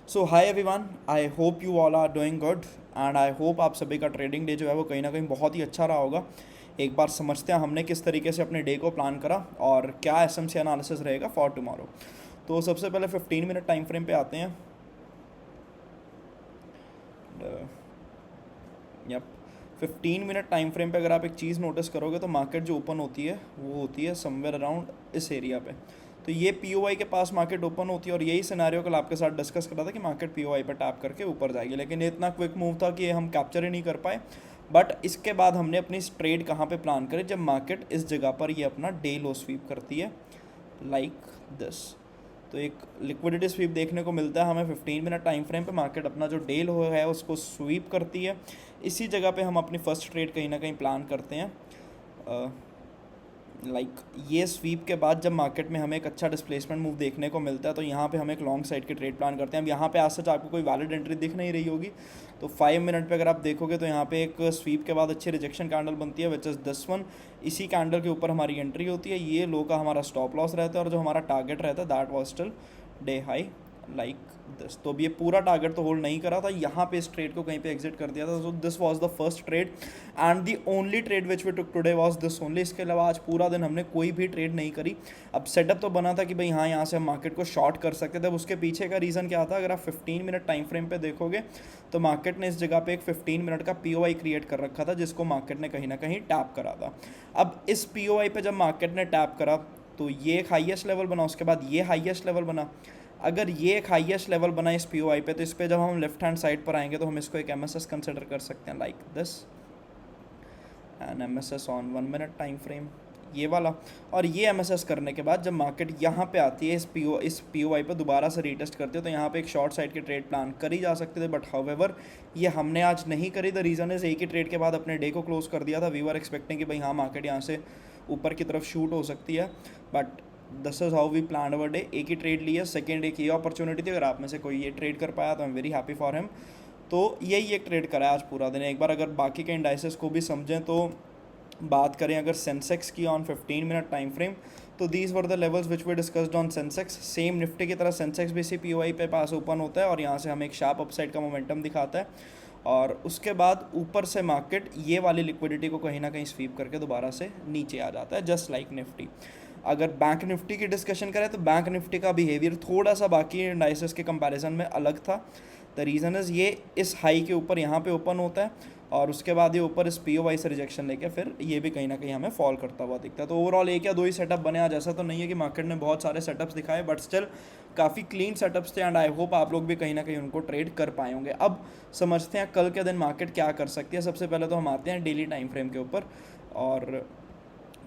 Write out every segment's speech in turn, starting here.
So hi everyone, I hope you all are doing good and I hope आप सभी का trading day जो है वो कहीं ना कहीं बहुत ही अच्छा रहा होगा। एक बार समझते हैं हमने किस तरीके से अपने डे को प्लान करा और क्या एसएमसी एनालिसिस रहेगा फॉर टुमारो। तो सबसे पहले 15 मिनट टाइम फ्रेम पे आते हैं। यप, 15 मिनट टाइम फ्रेम पे अगर आप एक चीज़ नोटिस करोगे तो मार्केट जो ओपन होती है वो होती है समवेयर अराउंड इस एरिया पे। तो ये पीओआई के पास मार्केट ओपन होती है और यही सिनेरियो कल आपके साथ डिस्कस कर रहा था कि मार्केट पीओआई पे टैप करके ऊपर जाएगी, लेकिन ये इतना क्विक मूव था कि ये हम कैप्चर ही नहीं कर पाए। बट इसके बाद हमने अपनी ट्रेड कहाँ पे प्लान करी, जब मार्केट इस जगह पर ये अपना डे लो स्वीप करती है लाइक दिस। तो एक लिक्विडिटी स्वीप देखने को मिलता है हमें 15 मिनट टाइम फ्रेम पे। मार्केट अपना जो डे लो है उसको स्वीप करती है। इसी जगह पे हम अपनी फर्स्ट ट्रेड कहीं ना कहीं प्लान करते हैं। ये स्वीप के बाद जब मार्केट में हमें एक अच्छा डिस्प्लेसमेंट मूव देखने को मिलता है तो यहाँ पे हम एक लॉन्ग साइड की ट्रेड प्लान करते हैं। अब यहाँ पे आज सच आपको कोई वैलिड एंट्री दिख नहीं रही होगी, तो 5 मिनट पे अगर आप देखोगे तो यहाँ पे एक स्वीप के बाद अच्छी रिजेक्शन कैंडल बनती है विच इज़ दिस वन। इसी कैंडल के ऊपर हमारी एंट्री होती है, ये लो का हमारा स्टॉप लॉस रहता है और जो हमारा टारगेट रहता है that was still day high like this. तो अब ये पूरा टारगेट तो होल्ड नहीं करा था, यहाँ पे इस ट्रेड को कहीं पे एग्जिट कर दिया था। So this was the first trade and the only trade which we took today was this only. इसके अलावा आज पूरा दिन हमने कोई भी ट्रेड नहीं करी। अब सेटअप तो बना था कि भाई हाँ यहाँ से हम मार्केट को शॉर्ट कर सकते थे। अब उसके पीछे का रीज़न क्या था, अगर आप 15 मिनट टाइम फ्रेम पे देखोगे तो मार्केट ने इस जगह पे एक 15 मिनट का पीओआई क्रिएट कर रखा था जिसको मार्केट ने कहीं ना कहीं टैप करा था। अब इस पीओआई पे जब मार्केट ने टैप करा तो ये एक हाईएस्ट लेवल बना, उसके बाद ये हाईएस्ट लेवल बना। अगर ये एक हाईएस्ट लेवल बना इस पीओआई पे तो इस पे जब हम लेफ्ट हैंड साइड पर आएंगे तो हम इसको एक एमएसएस कंसिडर कर सकते हैं like this and MSS on 1 minute time frame ये वाला। और ये एमएसएस करने के बाद जब मार्केट यहाँ पे आती है इस पीओआई पे दोबारा से रीटेस्ट करती है तो यहाँ पे एक शॉर्ट साइड की ट्रेड प्लान करी जा सकते थे, बट हाउएवर ये हमने आज नहीं करी। द रीज़न इज़ एक ही ट्रेड के बाद अपने डे को क्लोज कर दिया था। वी वर एक्सपेक्टिंग कि भाई हाँ मार्केट यहाँ से ऊपर की तरफ शूट हो सकती है, but this is how we plan our day. एक ही ट्रेड लिया, सेकेंड एक ये अपॉर्चुनिटी थी। अगर आप में से कोई ये ट्रेड कर पाया तो I am very happy for him. तो यही एक ट्रेड करा है आज पूरा दिन। एक बार अगर बाकी के इंडाइसेस को भी समझें तो बात करें अगर सेंसेक्स की ऑन 15 मिनट टाइम फ्रेम तो these were the levels which we discussed on Sensex. Same Nifty की तरह सेंसेक्स भी इसी पीओआई पे पास ओपन होता है और यहाँ से हमें एक शार्प अपसाइड का मोमेंटम दिखाता है और उसके बाद ऊपर से मार्केट ये वाली लिक्विडिटी को कहीं ना कहीं स्वीप करके दोबारा से नीचे आ जाता है जस्ट लाइक निफ्टी। अगर बैंक निफ्टी की डिस्कशन करें तो बैंक निफ्टी का बिहेवियर थोड़ा सा बाकी इंडाइसेस के कंपैरिजन में अलग था। द रीज़न इज़ ये इस हाई के ऊपर यहाँ पे ओपन होता है और उसके बाद ये ऊपर इस पीओवाई से रिजेक्शन लेके फिर ये भी कहीं ना कहीं हमें फॉल करता हुआ दिखता है। तो ओवरऑल एक या दो ही सेटअप बने आज, ऐसा तो नहीं है कि मार्केट ने बहुत सारे सेटअप्स दिखाए, बट स्टिल काफ़ी क्लीन सेटअप्स थे एंड आई होप आप लोग भी कहीं ना कहीं उनको ट्रेड कर पाए होंगे। अब समझते हैं कल के दिन मार्केट क्या कर सकती है। सबसे पहले तो हम आते हैं डेली टाइम फ्रेम के ऊपर। और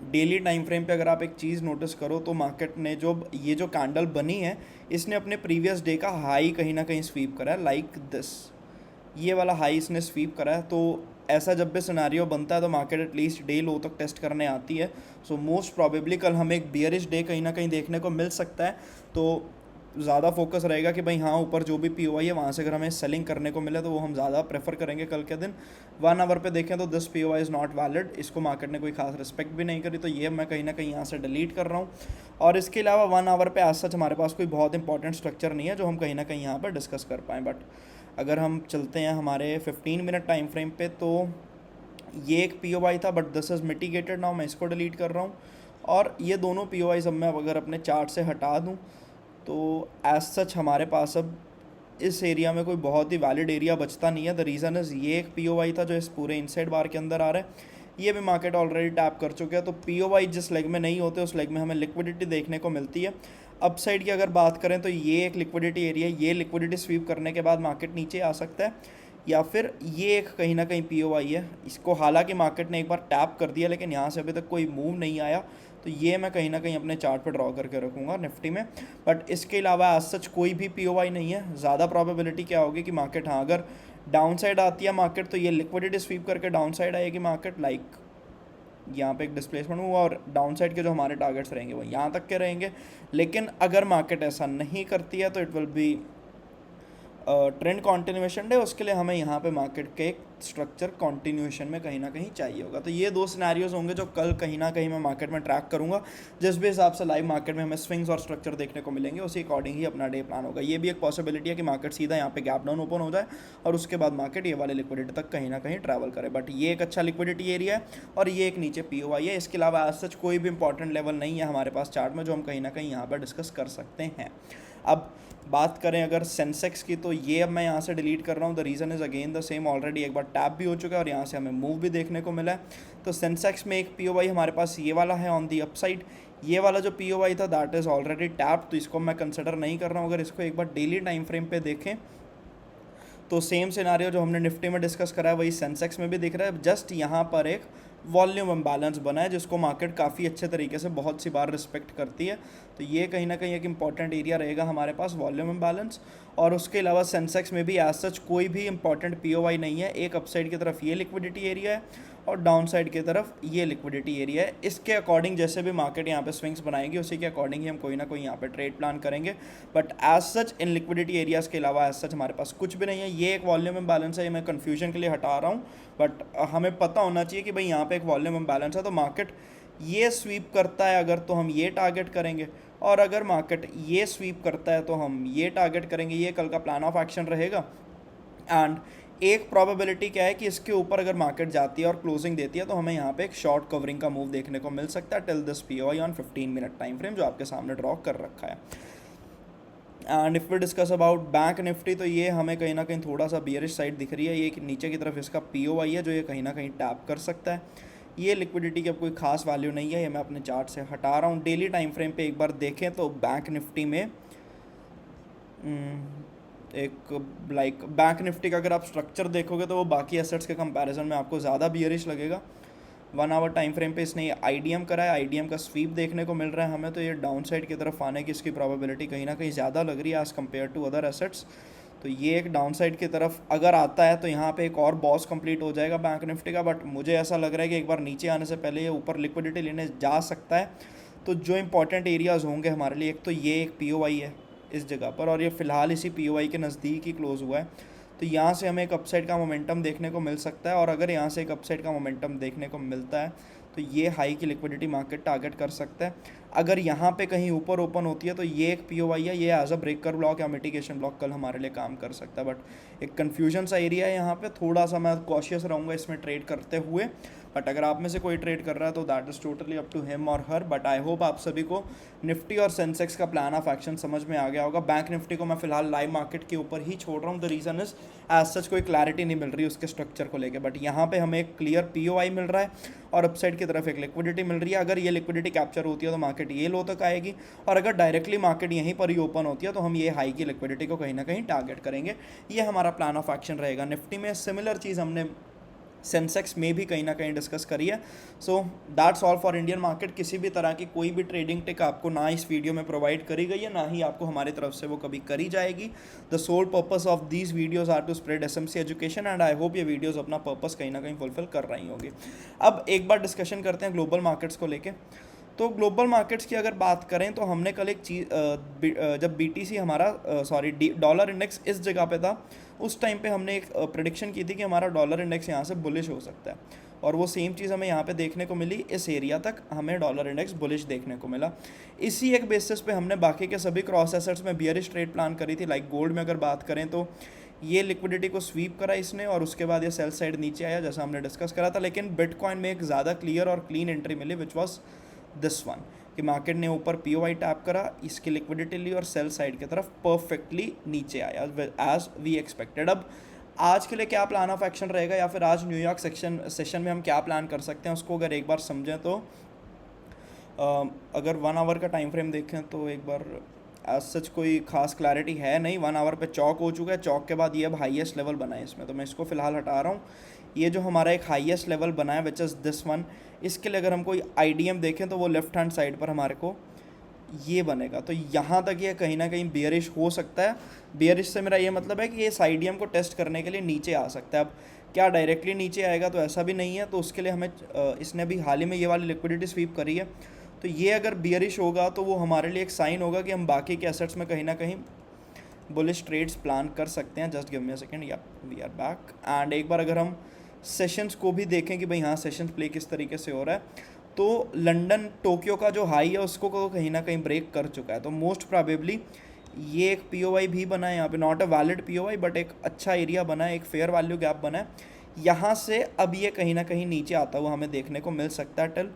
डेली टाइम फ्रेम पे अगर आप एक चीज़ नोटिस करो तो मार्केट ने ये जो कैंडल बनी है इसने अपने प्रीवियस डे का हाई कहीं ना कहीं स्वीप करा है लाइक दिस। ये वाला हाई इसने स्वीप करा है। तो ऐसा जब भी सिनारियो बनता है तो मार्केट एटलीस्ट डे लो तक टेस्ट करने आती है। सो मोस्ट प्रॉबेबली कल हमें एक बियरिश डे कहीं ना कहीं देखने को मिल सकता है। तो ज़्यादा फोकस रहेगा कि भाई हाँ ऊपर जो भी पीओआई है वहाँ से अगर हमें सेलिंग करने को मिले तो वो हम ज़्यादा प्रेफर करेंगे कल के दिन। 1 आवर पे देखें तो this POI is not valid, इसको मार्केट ने कोई खास रिस्पेक्ट भी नहीं करी, तो ये मैं कहीं ना कहीं यहाँ से डिलीट कर रहा हूँ। और इसके अलावा 1 आवर पे आज सच हमारे पास कोई बहुत इंपॉर्टेंट स्ट्रक्चर नहीं है जो हम कहीं ना कहीं यहाँ पर डिस्कस कर पाएँ। बट अगर हम चलते हैं हमारे 15 मिनट टाइम फ्रेम पे तो ये एक पीओआई था but this is mitigated now, मैं इसको डिलीट कर रहा हूँ। और ये दोनों पीओआईज अब मैं अगर अपने चार्ट से हटा दूँ तो एज सच हमारे पास अब इस एरिया में कोई बहुत ही वैलिड एरिया बचता नहीं है। द रीज़न इज़ ये एक पीओवाई था जो इस पूरे इनसाइड बार के अंदर आ रहा है, ये भी मार्केट ऑलरेडी टैप कर चुका है। तो पीओवाई जिस लेग में नहीं होते उस लेग में हमें लिक्विडिटी देखने को मिलती है। अपसाइड की अगर बात करें तो ये एक लिक्विडिटी एरिया, ये लिक्विडिटी स्वीप करने के बाद मार्केट नीचे आ सकता है, या फिर ये एक कहीं ना कहीं पीओवाई है। इसको हालांकि मार्केट ने एक बार टैप कर दिया लेकिन यहाँ से अभी तक कोई मूव नहीं आया, तो ये मैं कहीं ना कहीं अपने चार्ट पर ड्रॉ करके रखूँगा निफ्टी में। बट इसके अलावा आज सच कोई भी पीओवाई नहीं है। ज़्यादा प्रोबेबिलिटी क्या होगी कि मार्केट हाँ अगर डाउन साइड आती है मार्केट तो ये लिक्विडिटी स्वीप करके डाउन साइड आएगी मार्केट, लाइक यहाँ पे एक डिस्प्लेसमेंट हुआ और डाउन साइड के जो हमारे टारगेट्स रहेंगे वो यहाँ तक के रहेंगे। लेकिन अगर मार्केट ऐसा नहीं करती है तो it will be trend continuation day. उसके लिए हमें यहाँ पे मार्केट के एक स्ट्रक्चर कंटिन्यूएशन में कहीं ना कहीं चाहिए होगा। तो ये 2 सिनेरियोज होंगे जो कल कहीं ना कहीं मैं मार्केट में ट्रैक करूंगा। जिस भी हिसाब से लाइव मार्केट में हमें स्विंग्स और स्ट्रक्चर देखने को मिलेंगे उसी अकॉर्डिंग ही अपना डे प्लान होगा। ये भी एक पॉसिबिलिटी है कि मार्केट सीधा यहाँ पे गैप डाउन ओपन हो जाए और उसके बाद मार्केट ये वाले लिक्विडिटी तक कहीं ना कहीं ट्रैवल करे, बट ये एक अच्छा लिक्विडिटी एरिया है और ये एक नीचे POI है। इसके अलावा आज सच कोई भी इंपॉर्टेंट लेवल नहीं है हमारे पास चार्ट में जो हम कहीं ना कहीं यहाँ पर डिस्कस कर सकते हैं। अब बात करें अगर सेंसेक्स की, तो ये अब मैं यहाँ से डिलीट कर रहा हूँ। The reason is again the same, already एक बार टैप भी हो चुका है और यहाँ से हमें मूव भी देखने को मिला है। तो सेंसेक्स में एक POI हमारे पास ये वाला है ऑन दी अपसाइड। ये वाला जो POI था दैट इज़ ऑलरेडी टैप, तो इसको मैं कंसिडर नहीं कर रहा हूँ। अगर इसको एक बार डेली टाइम फ्रेम पे देखें तो सेम सिनारियो जो हमने निफ्टी में डिस्कस करा है वही सेंसेक्स में भी दिख रहा है। जस्ट यहाँ पर एक वॉल्यूम इम्बैलेंस बना है जिसको मार्केट काफ़ी अच्छे तरीके से बहुत सी बार रिस्पेक्ट करती है। तो ये कहीं ना कहीं एक इंपॉर्टेंट एरिया रहेगा हमारे पास, वॉल्यूम इम्बैलेंस। और उसके अलावा सेंसेक्स में भी एज सच कोई भी इंपॉर्टेंट POI नहीं है। एक अपसाइड की तरफ ये लिक्विडिटी एरिया है और डाउन साइड की तरफ ये लिक्विडिटी एरिया है। इसके अकॉर्डिंग जैसे भी मार्केट यहाँ पे स्विंग्स बनाएगी उसी के अकॉर्डिंग ही हम कोई ना कोई यहाँ पे ट्रेड प्लान करेंगे। But as such in liquidity areas के अलावा एज सच हमारे पास कुछ भी नहीं है। ये एक वॉल्यूम इम्बैलेंस है, ये मैं कन्फ्यूजन के लिए हटा रहा हूँ, बट हमें पता होना चाहिए कि भाई यहाँ पे एक वॉल्यूम इम्बैलेंस है। तो मार्केट ये स्वीप करता है अगर तो हम ये टारगेट करेंगे, और अगर मार्केट ये स्वीप करता है तो हम ये टारगेट करेंगे। ये कल का प्लान ऑफ एक्शन रहेगा। एंड एक प्रोबेबिलिटी क्या है कि इसके ऊपर अगर मार्केट जाती है और क्लोजिंग देती है तो हमें यहाँ पे एक शॉर्ट कवरिंग का मूव देखने को मिल सकता है till this POI on 15 minute time frame जो आपके सामने ड्रॉ कर रखा है। And if we discuss about bank Nifty, तो ये हमें कहीं ना कहीं थोड़ा सा बियरिश साइड दिख रही है। ये नीचे की तरफ इसका POI है जो ये कहीं ना कहीं टैप कर सकता है। ये लिक्विडिटी की अब कोई खास वैल्यू नहीं है, ये मैं अपने चार्ट से हटा रहा हूँ। डेली टाइम फ्रेम पे एक बार देखें तो बैंक निफ्टी में एक लाइक बैंक निफ्टी का अगर आप स्ट्रक्चर देखोगे तो वो बाकी एसेट्स के कंपैरिजन में आपको ज़्यादा बियरिश लगेगा। 1 आवर टाइम फ्रेम पे इसने ये IDM करा है, IDM का स्वीप देखने को मिल रहा है हमें। तो ये डाउन साइड की तरफ आने की इसकी प्रोबेबिलिटी कहीं ना कहीं ज़्यादा लग रही है as compared to other assets. तो ये एक डाउन साइड की तरफ अगर आता है तो यहाँ पे एक और बॉस कंप्लीट हो जाएगा बैंक निफ्टी का। बट मुझे ऐसा लग रहा है कि एक बार नीचे आने से पहले ये ऊपर लिक्विडिटी लेने जा सकता है। तो जो इंपॉर्टेंट एरियाज़ होंगे हमारे लिए, एक तो ये एक POI है इस जगह पर और ये फ़िलहाल इसी POI के नज़दीक ही क्लोज़ हुआ है। तो यहाँ से हमें एक अपसाइड का मोमेंटम देखने को मिल सकता है, और अगर यहाँ से एक अपसाइड का मोमेंटम देखने को मिलता है तो ये हाई की लिक्विडिटी मार्केट टारगेट कर सकता है। अगर यहाँ पे कहीं ऊपर ओपन होती है तो ये एक POI है, ये एज अ ब्रेकर ब्लॉक या मिटिगेशन ब्लॉक कल हमारे लिए काम कर सकता है। बट एक कन्फ्यूजन सा एरिया है यहाँ पे, थोड़ा सा मैं कॉशियस रहूँगा इसमें ट्रेड करते हुए। बट अगर आप में से कोई ट्रेड कर रहा है तो that is totally up to him और हर। बट आई होप आप सभी को निफ्टी और सेंसेक्स का प्लान ऑफ एक्शन समझ में आ गया होगा। बैंक निफ्टी को मैं फिलहाल लाइव मार्केट के ऊपर ही छोड़ रहा हूँ। The reason is as such कोई क्लैरिटी नहीं मिल रही उसके स्ट्रक्चर को लेकर। बट यहाँ पे हमें एक क्लियर POI मिल रहा है और अपसाइड की तरफ एक लिक्विडिटी मिल रही है। अगर ये लिक्विडिटी कैप्चर होती है तो मार्केट ये लो तक आएगी, और अगर डायरेक्टली मार्केट यहीं पर ही ओपन होती है तो हम ये हाई की लिक्विडिटी को कहीं ना कहीं टारगेट करेंगे। ये हमारा प्लान ऑफ एक्शन रहेगा। निफ्टी में सिमिलर चीज़ हमने सेंसेक्स में भी कहीं ना कहीं डिस्कस करी है। So that's all for Indian market. किसी भी तरह की कोई भी ट्रेडिंग टिक आपको ना इस वीडियो में प्रोवाइड करी गई है, ना ही आपको हमारी तरफ से वो कभी करी जाएगी। The sole purpose of these videos are to spread SMC education, and I hope ये वीडियोज़ अपना पर्पस कहीं ना कहीं फुलफिल कर रही होंगी। अब एक बार डिस्कशन करते हैं ग्लोबल मार्केट्स को लेके। तो ग्लोबल मार्केट्स की अगर बात करें तो हमने कल एक चीज़ जब BTC हमारा डॉलर इंडेक्स इस जगह पे था उस टाइम पे हमने एक प्रेडिक्शन की थी कि हमारा डॉलर इंडेक्स यहाँ से बुलिश हो सकता है, और वो सेम चीज़ हमें यहाँ पे देखने को मिली। इस एरिया तक हमें डॉलर इंडेक्स बुलिश देखने को मिला। इसी एक बेसिस पे हमने बाकी के सभी क्रॉस एसेट्स में बियरिश ट्रेड प्लान करी थी। लाइक गोल्ड में अगर बात करें तो ये लिक्विडिटी को स्वीप करा इसने और उसके बाद ये सेल साइड नीचे आया जैसा हमने डिस्कस करा था। लेकिन बिटकॉइन में एक ज़्यादा क्लियर और क्लीन एंट्री मिली विच वॉज दिस वन, कि मार्केट ने ऊपर POI टैप करा, इसकी लिक्विडिटी ली और सेल साइड की तरफ परफेक्टली नीचे आया एज वी एक्सपेक्टेड। अब आज के लिए क्या प्लान ऑफ एक्शन रहेगा, या फिर आज न्यूयॉर्क सेशन में हम क्या प्लान कर सकते हैं उसको अगर एक बार समझें तो अगर 1 आवर का टाइम फ्रेम देखें तो एक बार एज सच कोई खास क्लैरिटी है नहीं। 1 आवर पे चौक हो चुका है, चौक के बाद ये अब हाईएस्ट लेवल बना है इसमें, तो मैं इसको फिलहाल हटा रहा हूँ। ये जो हमारा एक हाईएस्ट लेवल बना है विच इज़ दिस वन, इसके लिए अगर हम कोई IDM देखें तो वो लेफ्ट हैंड साइड पर हमारे को ये बनेगा। तो यहाँ तक ये कहीं ना कहीं बियरिश हो सकता है। बियरिश से मेरा ये मतलब है कि ये इस IDM को टेस्ट करने के लिए नीचे आ सकता है। अब क्या डायरेक्टली नीचे आएगा तो ऐसा भी नहीं है, तो उसके लिए हमें इसने भी हाल ही में ये वाली लिक्विडिटी स्वीप करी है। तो ये अगर बियरिश होगा तो वो हमारे लिए एक साइन होगा कि हम बाकी के एसेट्स में कहीं ना कहीं बुलिश ट्रेड्स प्लान कर सकते हैं। Just give me a second, या वी आर बैक। एंड एक बार अगर हम सेशंस को भी देखें कि भाई हाँ सेशंस प्ले किस तरीके से हो रहा है, तो लंदन टोक्यो का जो हाई है उसको कहीं ना कहीं ब्रेक कर चुका है। तो मोस्ट प्रोबेबली ये एक पीओवाई भी बना है यहाँ पे, नॉट अ वैलिड पीओवाई बट एक अच्छा एरिया बना है, एक फेयर वैल्यू गैप बना है। यहाँ से अब ये कहीं ना कहीं नीचे आता हुआ हमें देखने को मिल सकता है टिल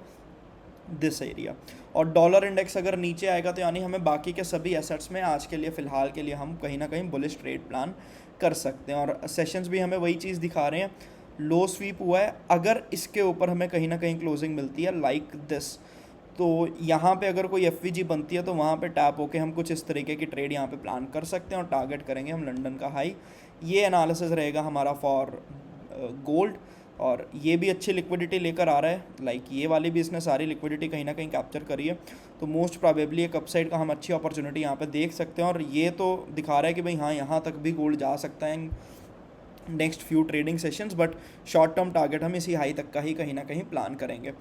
दिस एरिया। और डॉलर इंडेक्स अगर नीचे आएगा तो यानी हमें बाकी के सभी एसेट्स में आज के लिए फ़िलहाल के लिए हम कहीं ना कहीं बुलिश ट्रेड प्लान कर सकते हैं। और सेशंस भी हमें वही चीज़ दिखा रहे हैं, लो स्वीप हुआ है, अगर इसके ऊपर हमें कहीं ना कहीं क्लोजिंग मिलती है लाइक दिस, तो यहाँ पे अगर कोई एफ बनती है तो वहाँ पे टैप होके हम कुछ इस तरीके की ट्रेड यहाँ पे प्लान कर सकते हैं और टारगेट करेंगे हम लंदन का हाई। ये एनालिसिस रहेगा हमारा फॉर गोल्ड। और ये भी अच्छी लिक्विडिटी लेकर आ रहा है, लाइक ये वाली भी इसने सारी लिक्विडिटी कहीं ना कहीं कैप्चर करी है। तो मोस्ट प्रोबेबली एक अपसाइड का हम अच्छी अपॉर्चुनिटी यहाँ पे देख सकते हैं। और ये तो दिखा रहा है कि भाई हाँ यहाँ तक भी गोल्ड जा सकता है next few trading sessions, but short term target हम इसी हाई तक का ही कहीं ना कहीं प्लान करेंगे।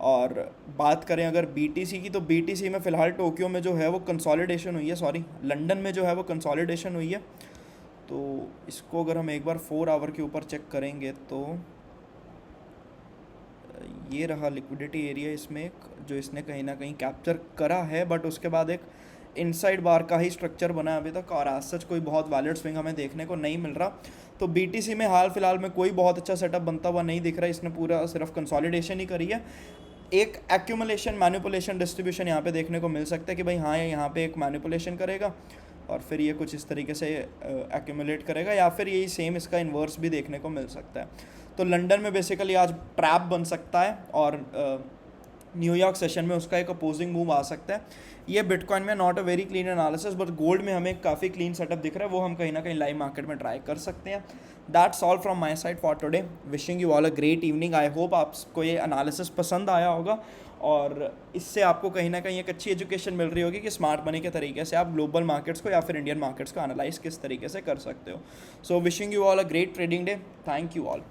और बात करें अगर बीटीसी की, तो बीटीसी में फ़िलहाल टोक्यो में जो है वो कंसोलिडेशन हुई है, सॉरी लंदन में जो है वो कंसोलिडेशन हुई है। तो इसको अगर हम एक बार 4 आवर के ऊपर चेक करेंगे तो ये रहा लिक्विडिटी एरिया इसमें एक, जो इसने कहीं ना कहीं कैप्चर करा है, बट उसके बाद एक इनसाइड बार का ही स्ट्रक्चर बना है अभी तक, और आज सच कोई बहुत वैलिड स्विंग हमें देखने को नहीं मिल रहा। तो बीटीसी में हाल फिलहाल में कोई बहुत अच्छा सेटअप बनता हुआ नहीं दिख रहा है, इसने पूरा सिर्फ कंसोलिडेशन ही करी है। एक एक्यूमुलेशन मैनिपुलेशन डिस्ट्रीब्यूशन यहाँ पे देखने को मिल सकता है कि भाई हाँ यहाँ पे एक मैनिपुलेशन करेगा और फिर ये कुछ इस तरीके से एक्यूमुलेट करेगा, या फिर यही सेम इसका इन्वर्स भी देखने को मिल सकता है। तो लंदन में बेसिकली आज ट्रैप बन सकता है और न्यूयॉर्क सेशन में उसका एक अपोजिंग मूव आ सकता है। ये बिटकॉइन में not a very clean analysis, but gold में हमें काफ़ी क्लीन सेटअप दिख रहा है, वो हम कहीं ना कहीं लाइव मार्केट में ट्राई कर सकते हैं। That's all from my side for today, wishing you all a great evening. I hope आपको ये एनालिसिस पसंद आया होगा और इससे आपको कहीं ना कहीं एक अच्छी एजुकेशन मिल रही होगी कि स्मार्ट मनी के तरीके से आप ग्लोबल मार्केट्स को या फिर इंडियन मार्केट्स को एनालाइज किस तरीके से कर सकते हो। So wishing you all a great trading day. Thank you all.